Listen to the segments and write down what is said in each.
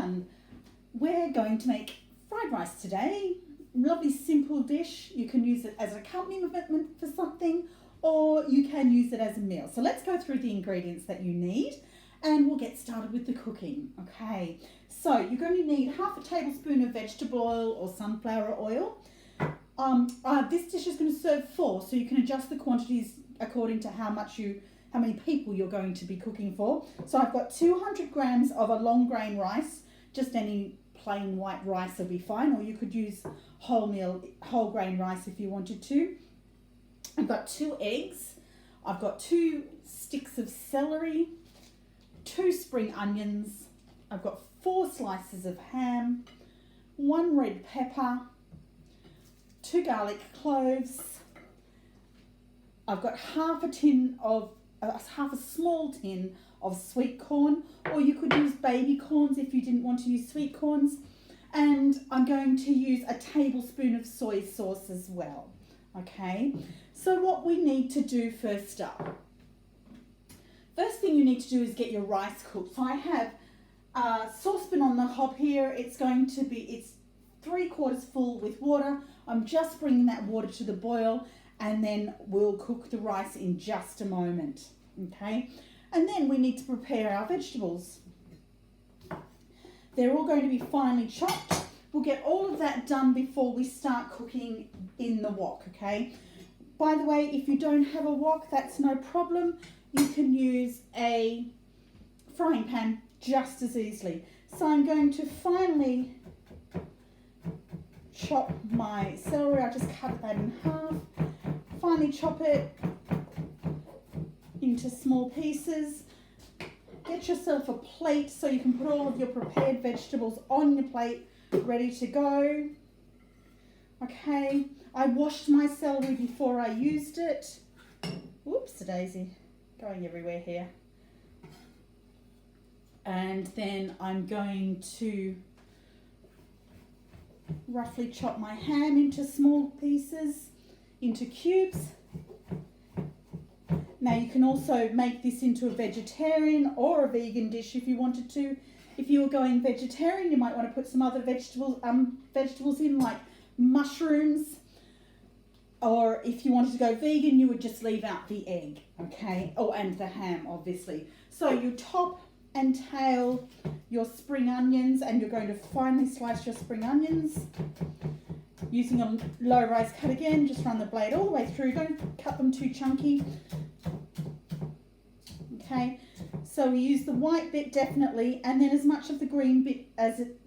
everyone. We're going to make fried rice today. Lovely simple dish. You can use it as an accompaniment for something, or you can use it as a meal. So let's go through the ingredients that you need and we'll get started with the cooking. Okay, so you're going to need half a tablespoon of vegetable oil or sunflower oil. This dish is going to serve 4, so you can adjust the quantities according to how many people you're going to be cooking for. So I've got 200 grams of a long grain rice, just any plain white rice will be fine, or you could use whole grain rice if you wanted to. I've got 2 eggs, I've got 2 sticks of celery, 2 spring onions, I've got 4 slices of ham, 1 red pepper, 2 garlic cloves. I've got half a small tin of sweet corn, or you could use baby corns if you didn't want to use sweet corns. And I'm going to use a tablespoon of soy sauce as well. Okay, so what we need to do first up. First thing you need to do is get your rice cooked. So I have a saucepan on the hob here. It's 3/4 full with water. I'm just bringing that water to the boil, and then we'll cook the rice in just a moment. Okay, and then we need to prepare our vegetables. They're all going to be finely chopped. We'll get all of that done before we start cooking in the wok, okay? By the way, if you don't have a wok, that's no problem. You can use a frying pan just as easily. So I'm going to finely chop my celery. I just cut that in half. Finely chop it into small pieces. Get yourself a plate so you can put all of your prepared vegetables on your plate, ready to go. Okay, I washed my celery before I used it. Whoops-a-daisy, going everywhere here. And then I'm going to roughly chop my ham into small pieces, into cubes. Now you can also make this into a vegetarian or a vegan dish if you wanted to. If you were going vegetarian, you might want to put some other vegetables in, like mushrooms. Or if you wanted to go vegan, you would just leave out the egg, okay? Oh, and the ham, obviously. So you top and tail your spring onions, and you're going to finely slice your spring onions. Using a low rise cut again, just run the blade all the way through. Don't cut them too chunky. Okay, so we use the white bit definitely, and then as much of the green bit as it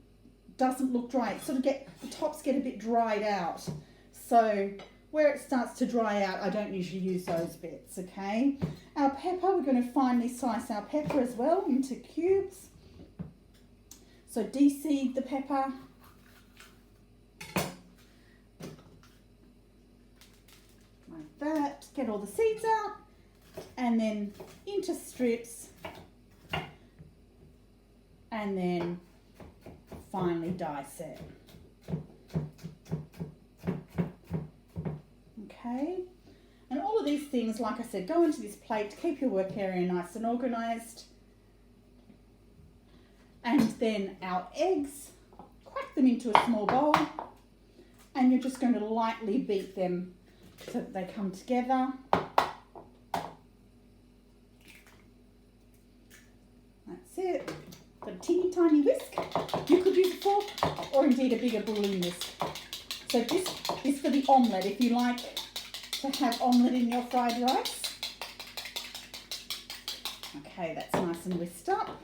doesn't look dry. It sort of the tops get a bit dried out. So where it starts to dry out, I don't usually use those bits, okay? Our pepper, we're going to finely slice our pepper as well into cubes. So de-seed the pepper. Like that, get all the seeds out, and then into strips, and then finely dice it. Okay, and all of these things, like I said, go into this plate to keep your work area nice and organised. And then our eggs, crack them into a small bowl, and you're just going to lightly beat them so that they come together. That's it. Got a teeny tiny whisk. You could use a fork or indeed a bigger bouillon whisk. So this is for the omelette, if you like to have omelette in your fried rice. Okay, that's nice and whisked up.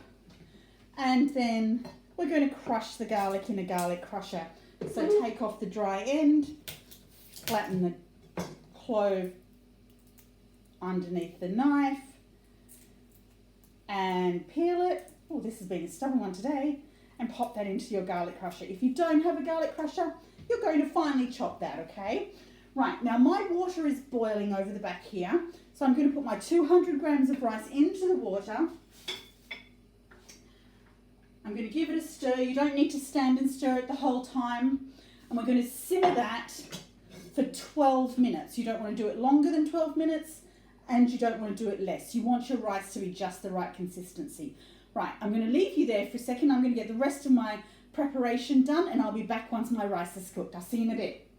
And then we're going to crush the garlic in a garlic crusher. So take off the dry end, flatten the clove underneath the knife, and peel it. Oh, this has been a stubborn one today. And pop that into your garlic crusher. If you don't have a garlic crusher, you're going to finely chop that, okay? Right, now my water is boiling over the back here. So I'm going to put my 200 grams of rice into the water. I'm going to give it a stir. You don't need to stand and stir it the whole time. And we're going to simmer that for 12 minutes. You don't want to do it longer than 12 minutes, and you don't want to do it less. You want your rice to be just the right consistency. Right, I'm going to leave you there for a second. I'm going to get the rest of my preparation done and I'll be back once my rice is cooked. I'll see you in a bit.